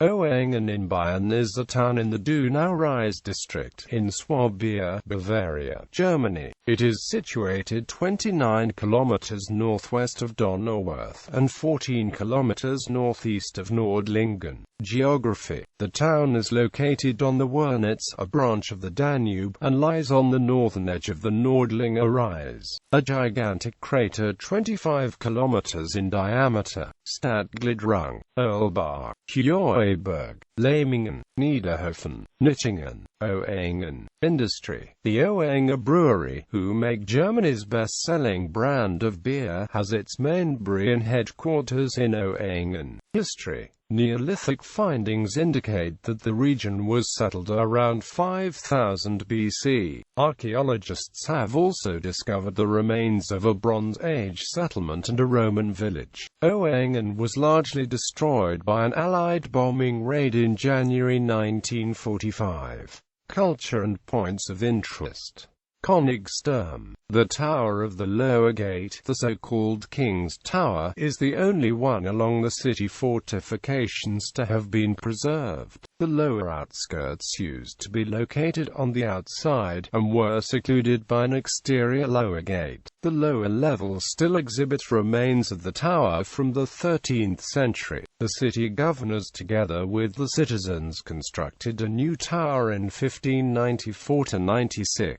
Oettingen in Bayern is a town in the Donau-Ries district, in Swabia, Bavaria, Germany. It is situated 29 kilometers northwest of Donauwörth, and 14 kilometers northeast of Nördlingen. Geography. The town is located on the Wernitz, a branch of the Danube, and lies on the northern edge of the Nördlinger Rise. A gigantic crater 25 kilometers in diameter, Stadtgliederung, Erlbach, Heuberg, Leimingen, Niederhofen, Nördlingen, Oettingen. Industry. The Oettingen Brewery, who make Germany's best-selling brand of beer, has its main brewery and headquarters in Oettingen. History. Neolithic findings indicate that the region was settled around 5000 BC. Archaeologists have also discovered the remains of a Bronze Age settlement and a Roman village. Oettingen was largely destroyed by an Allied bombing raid in January 1945. Culture and points of interest. Königsturm. The Tower of the Lower Gate, the so-called King's Tower, is the only one along the city fortifications to have been preserved. The lower outskirts used to be located on the outside, and were secluded by an exterior lower gate. The lower level still exhibits remains of the tower from the 13th century. The city governors together with the citizens constructed a new tower in 1594–96.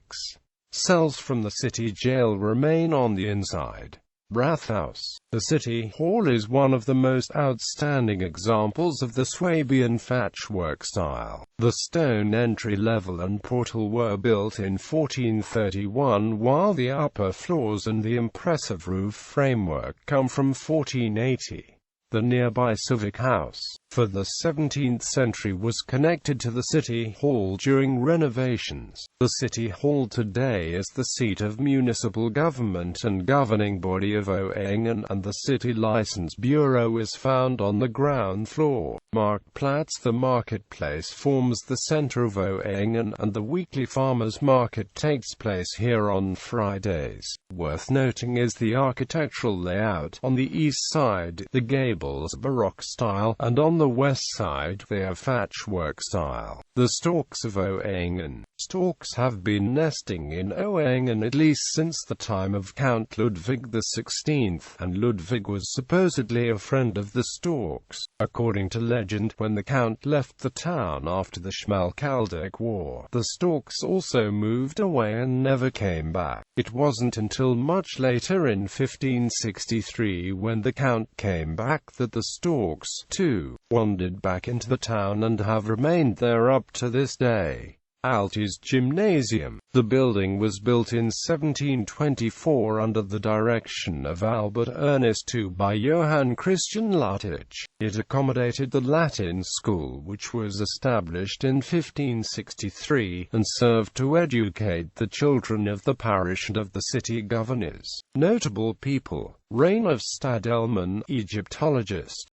Cells from the city jail remain on the inside. Rathaus. The city hall is one of the most outstanding examples of the Swabian thatchwork style. The stone entry level and portal were built in 1431, while the upper floors and the impressive roof framework come from 1480. The nearby civic house, for the 17th century, was connected to the city hall during renovations. The city hall today is the seat of municipal government and governing body of Oettingen, and the city license bureau is found on the ground floor. Marktplatz. The marketplace forms the center of Oettingen, and the weekly farmers' market takes place here on Fridays. Worth noting is the architectural layout. On the east side, the gables are Baroque style, and on the west side, they are thatchwork style. The storks of Oettingen. Storks have been nesting in Oettingen at least since the time of Count Ludwig XVI, and Ludwig was supposedly a friend of the storks. According to legend, when the Count left the town after the Schmalkaldic War, the storks also moved away and never came back. It wasn't until much later in 1563, when the Count came back, that the storks, too, wandered back into the town and have remained there up to this day. Altes Gymnasium. The building was built in 1724 under the direction of Albert Ernest II by Johann Christian Luttich. It accommodated the Latin school, which was established in 1563, and served to educate the children of the parish and of the city governors. Notable people. Reign of Stadelmann, Egyptologist.